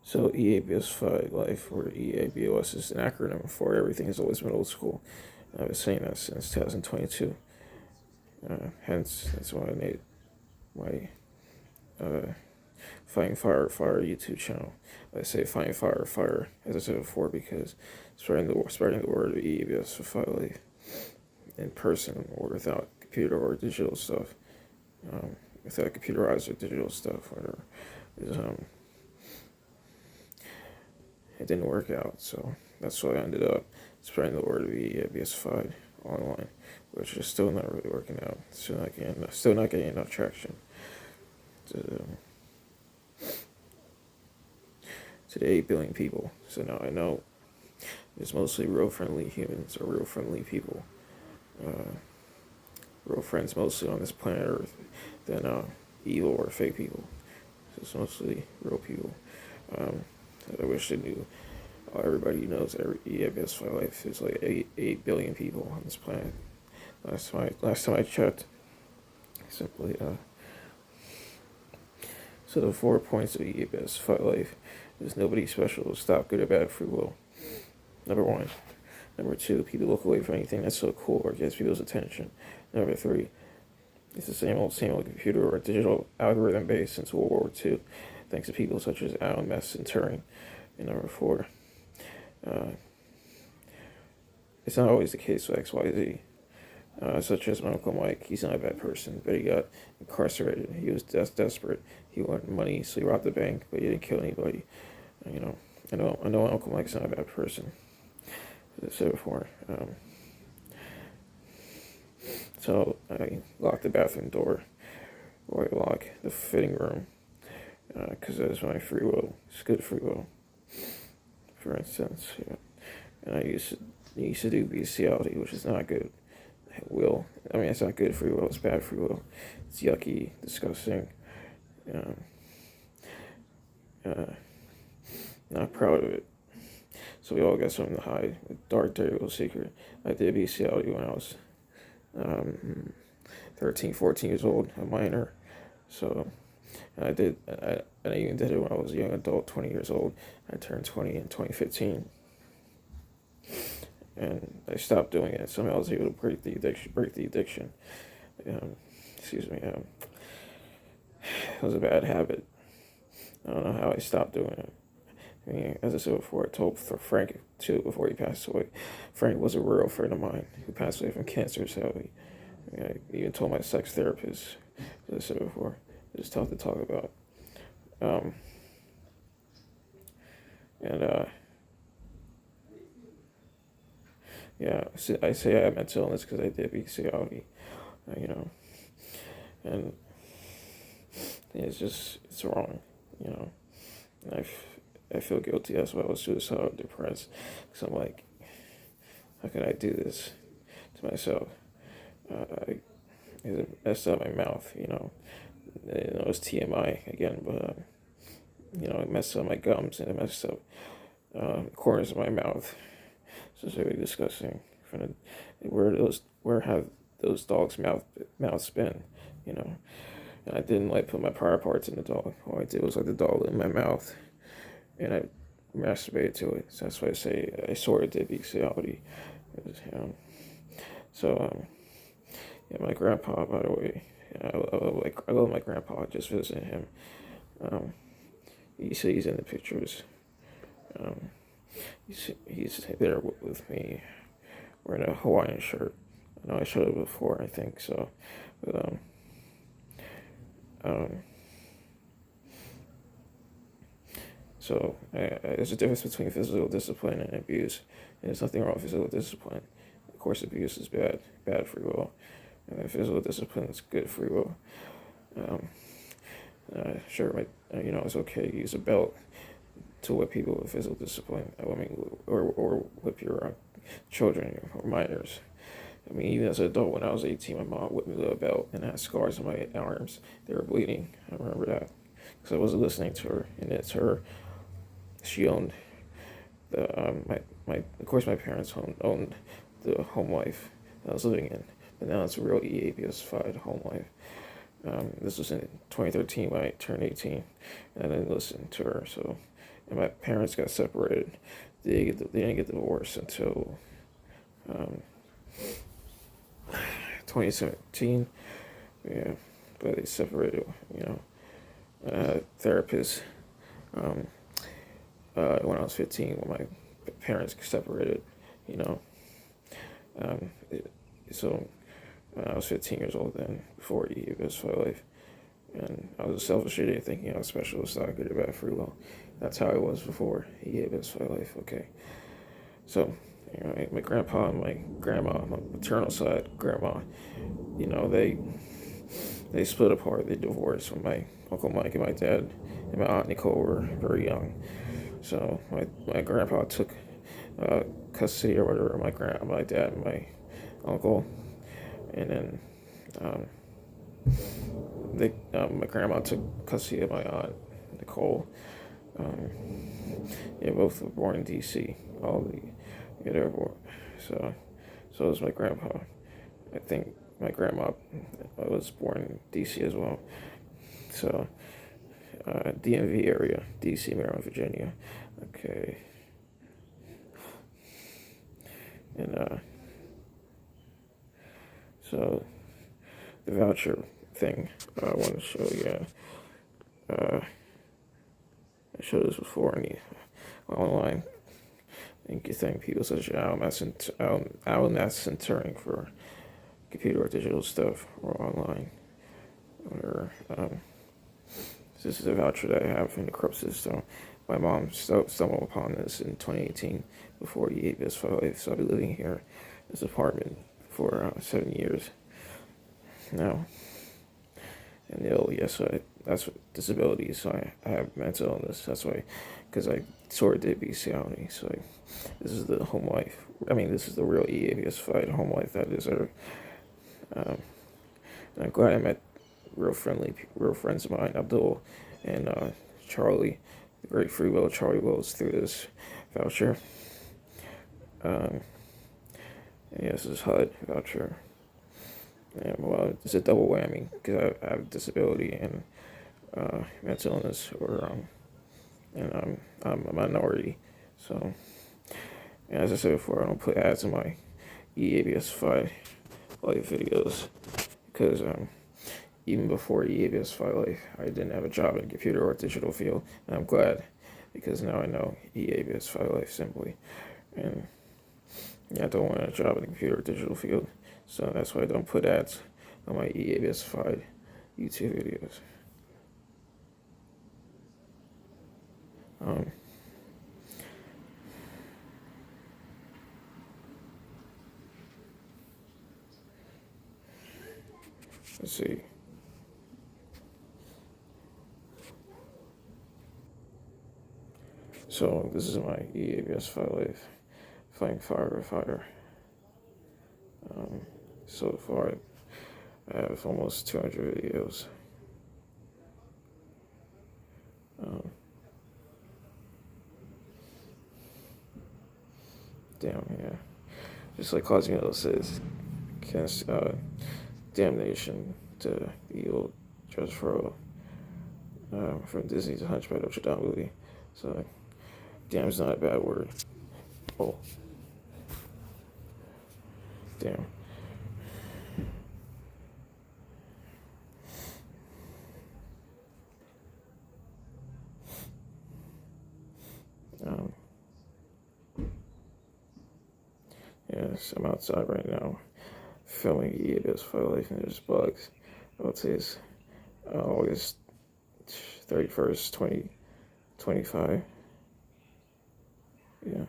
So EABS5 Life, or EABOS, is an acronym for Everything Has Always Been Old School. I've been saying that since 2022. Hence, that's why I made my Fighting Fire YouTube channel. I say Fighting Fire, as I said before, because spreading the word of EABS5 Life in person or without computer or digital stuff, without computerized or digital stuff, whatever, is it didn't work out. So that's why I ended up spreading the word of EABS5 online, which is still not really working out. Still not getting enough traction to the 8 billion people. So now I know it's mostly real friendly humans or real friendly people, real friends mostly on this planet Earth than evil or fake people. So it's mostly real people. I wish they knew. Everybody knows EABS for life. There's like 8 billion people on this planet. Last time I checked, simply so the 4 points of EABS for life is nobody special. Stop good or bad free will. Number 1. Number 2, people look away from anything that's so cool or gets people's attention. Number 3, it's the same old computer or digital algorithm based since World War II, thanks to people such as Alan Mess and Turing. And number 4, it's not always the case with XYZ. Such as my Uncle Mike, he's not a bad person, but he got incarcerated. He was desperate. He wanted money, so he robbed the bank, but he didn't kill anybody. I know my Uncle Mike's not a bad person. As I said before. So I locked the bathroom door, or I lock the fitting room, because that's my free will. It's good free will. For instance, and I used to do bestiality, which is not good. It's not good free will. It's bad free will. It's yucky, disgusting. Not proud of it. So we all got something to hide. Dark, dirty little secret. I did bestiality when I was 13, 14 years old, a minor. So I even did it when I was a young adult, 20 years old. I turned 20 in 2015. And I stopped doing it. Somehow I was able to break the addiction. Excuse me. It was a bad habit. I don't know how I stopped doing it. I mean, as I said before, I told Frank too before he passed away. Frank was a real friend of mine who passed away from cancer. So I even told my sex therapist, as I said before, it's tough to talk about. I say I have mental illness because I did bestiality, and it's wrong, and I feel guilty. That's why I was suicidal, depressed, because I'm like, how can I do this to myself? It messed up my mouth, it's TMI again, but it messed up my gums and it messed up corners of my mouth. So it's very disgusting. Where have those dogs' mouths been? And I didn't put my prior parts in the dog. All I did was let the dog in my mouth, and I masturbated to it. So that's why I say I sort of did bestiality. My grandpa, by the way, I love my grandpa. Just visiting him. He's in the pictures. He's there with me wearing a Hawaiian shirt. I know I showed it before, I think so. But there's a difference between physical discipline and abuse. And there's nothing wrong with physical discipline. Of course, abuse is bad free will, and then physical discipline is good free will. It's okay to use a belt to whip people with physical discipline. Or whip your children or minors. Even as an adult, when I was 18, my mom whipped me with a belt and I had scars on my arms. They were bleeding. I remember that because I wasn't listening to her, and it's her. She owned of course, my parents owned the home life that I was living in, but now it's a real EABS-fied home life. This was in 2013 when I turned 18, and I didn't listen to her. So, and my parents got separated. They didn't get divorced until um, 2017. Yeah, but they separated. You know, therapist. Um, when I was 15, when my parents separated. You know, um, it, so I was 15 years old then, before he gave his full life. And I was a selfish idiot thinking I was special, so I could have free will. That's how it was before he gave his full life, okay? So, you know, my grandpa and my grandma, my maternal side grandma, you know, they split apart, they divorced when my Uncle Mike and my dad and my Aunt Nicole were very young. So my grandpa took custody or whatever, my dad and my uncle, and then um, my grandma took custody of my aunt Nicole. Um, yeah, both were born in D.C. All the yeah, they were born. So so was my grandpa. I think my grandma was born in D.C. as well. So DMV area, D.C., Maryland, Virginia. Okay, and so the voucher thing I want to show you. I showed this before on the online. You think people such as Al centering for computer or digital stuff or online. Or this is a voucher that I have in the corrupt system. My mom stumbled upon this in 2018 before he gave us for life. So I've been living here in this apartment for 7 years now. And yes, that's what disability. So I have mental illness. That's why, because I sort of did bestiality. So this is the home life. I mean, this is the real EABS fight home life that I deserve. Um, and I'm glad I met real friends of mine, Abdul and Charlie, the great free will Charlie Wills, through this voucher. Um, and yes, this is HUD voucher. And well, it's a double whammy because I have disability and mental illness, and I'm a minority. So, and as I said before, I don't put ads in my EABS5 life videos because even before EABS5 life, I didn't have a job in the computer or digital field, and I'm glad because now I know EABS5 life simply, and yeah, I don't want a job in the computer or digital field, so that's why I don't put ads on my EABS5 YouTube videos. Um, let's see. So this is my EABS5 life, fighting fire with fire. So far, I have almost 200 videos. Um, damn, yeah. Just like Cosimo says, against damnation to the evil Judge Furrow from Disney's Hunchback of Notre Dame movie. So, damn's not a bad word. Oh, damn. Um, yes, I'm outside right now filming EABS for life and there's bugs. I would say it's August 31st, 2025. Yeah.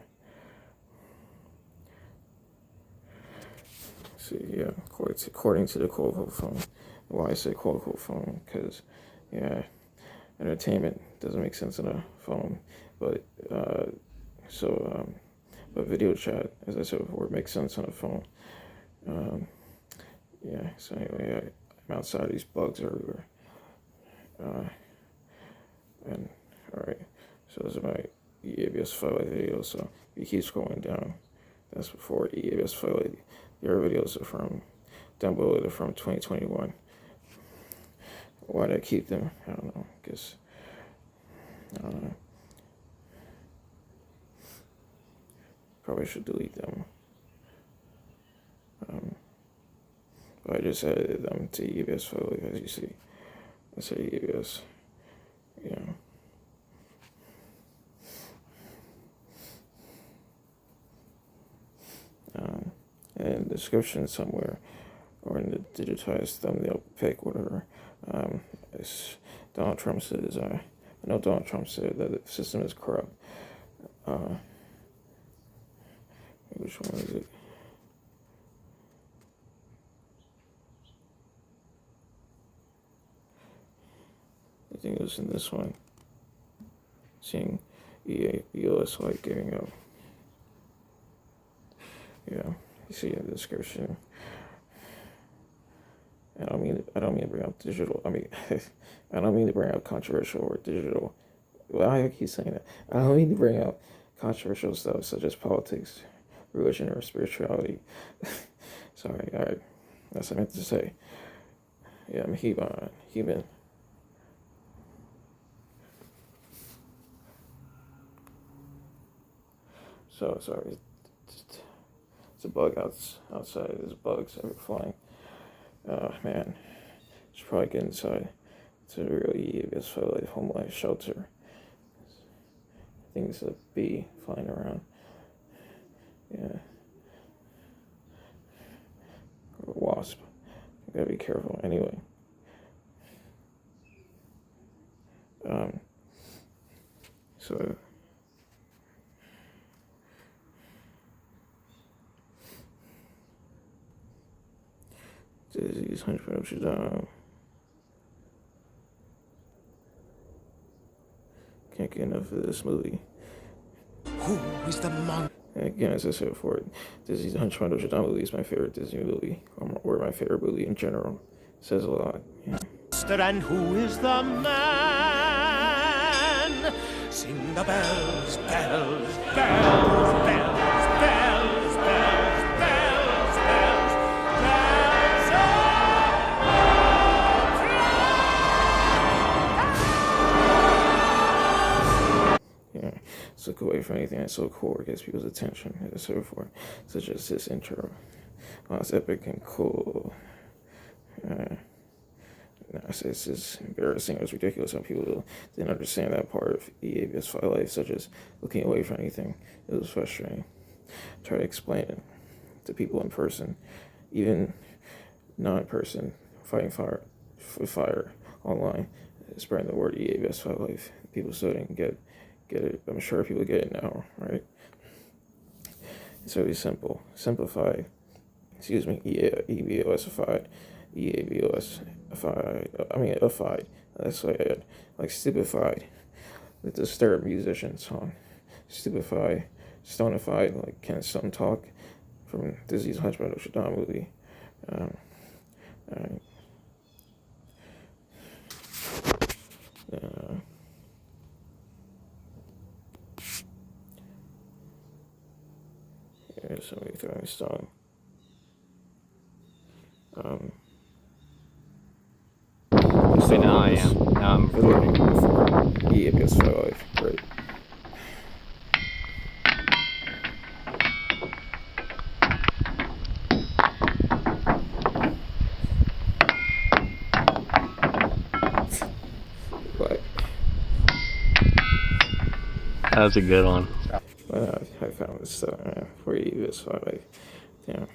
See, yeah, according to the quote phone. Why I say quote phone? Because, yeah, entertainment doesn't make sense on a phone, but but video chat, as I said before, makes sense on a phone. Um, yeah. So anyway, I'm outside. These bugs everywhere. Uh, and all right. So those are my EABS photo videos. So you keep scrolling down. That's before EABS photo. Your videos are from down below. They're from 2021. why did I keep them? I don't know. Guess I don't know. Probably should delete them. But I just added them to EBS file, as you see. I say EBS. Yeah. And the description somewhere, or in the digitized thumbnail pic, whatever. Donald Trump says, I know Donald Trump said that the system is corrupt. Which one is it? I think it was in this one. Seeing EABOS like giving up. Yeah, you see in the description. I don't mean to bring up digital. I mean, I don't mean to bring up controversial or digital. Well, I keep saying that. I don't mean to bring up controversial stuff such as politics, religion, or spirituality. Sorry, all right. That's what I meant to say. Yeah, I'm human. So sorry. It's a bug outside. There's bugs flying. Man, should probably get inside. It's a really like home life shelter. I think it's a bee flying around. Yeah. Or a wasp. You gotta be careful. Anyway. So. Disease, 100 Notre Can't get enough of this movie. Who is the monk? Again, as I said before, Disney's 100 Notre Dame movie is my favorite Disney movie, or my favorite movie in general. It says a lot. Yeah. And who is the man? Sing the bells, bells, bells, bells, bells, bells, bells, bells, bells Yeah. Let's look away from anything that's so cool or gets people's attention, as I said before, such as this intro. Oh, it's epic and cool. I say it's just embarrassing. It was ridiculous how people didn't understand that part of EABS life, such as looking away from anything. It was frustrating. Try to explain it to people in person, even not in person, fighting fire with fire online, spreading the word EABS life. People still didn't get it. I'm sure people get it now, right? It's really simple. Simplified. Excuse me. EABOSified. EABOSified. That's like stupefied. The Disturbed musician song. Stupefied. Stonified. Like Can Stone Talk from Disney's Hunchback of Notre Dame movie. Somebody throwing a stone. So now I am. Now I'm recording. EABS life. Great. That was a good one. I found this for EABS life. Yeah.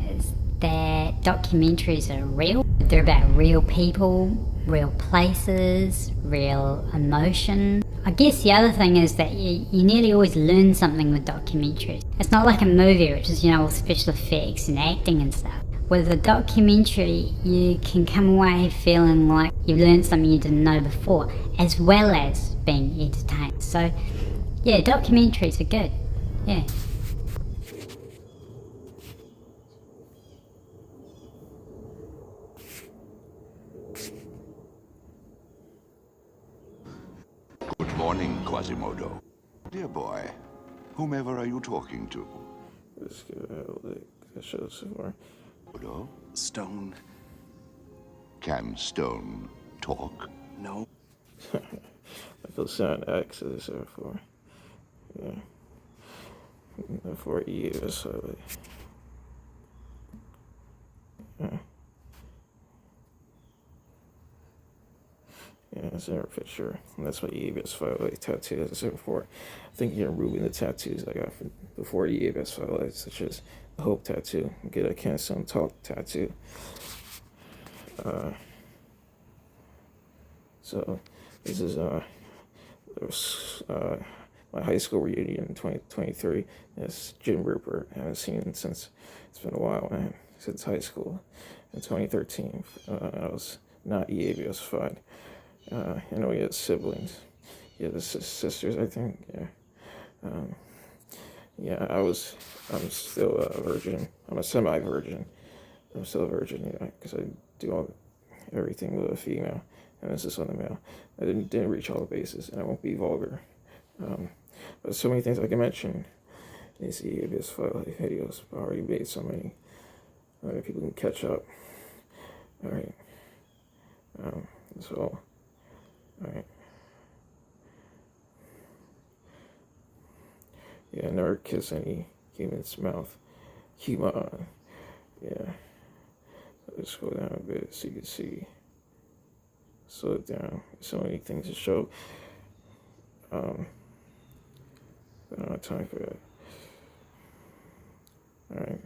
Is that documentaries are real. They're about real people, real places, real emotion. I guess the other thing is that you nearly always learn something with documentaries. It's not like a movie, which is, all special effects and acting and stuff. With a documentary, you can come away feeling like you've learned something you didn't know before, as well as being entertained. So, yeah, documentaries are good. Yeah. Good morning, Quasimodo. Dear boy, whomever are you talking to? Let's give it a lick. That shows so far. Stone Can stone talk? No. I feel sound X is for, yeah, for E is slowly. Yeah. Yeah, that's another picture. And that's what EABS Firelight tattoo, as I said before. I think you're removing the tattoos I got from before EABS Firelight, such as the Hope tattoo, get a Can Stone Talk tattoo. So this is my high school reunion in 2023. It's Jim Rupert. I haven't seen him since, it's been a while, man, since high school in 2013. I was not EABS-fied. I know he has siblings. He has sisters, I think. Yeah. Yeah, I'm still a virgin. I'm a semi-virgin. I'm still a virgin, yeah, because I do everything with a female, and this is on the male. I didn't reach all the bases, and I won't be vulgar. But so many things I can mention. These EABS videos I've already made so many. People can catch up. All right. So, all right. Yeah, never kiss any human's mouth. Human. Yeah. So just go down a bit so you can see. Slow it down. So many things to show. I don't have time for that. Alright.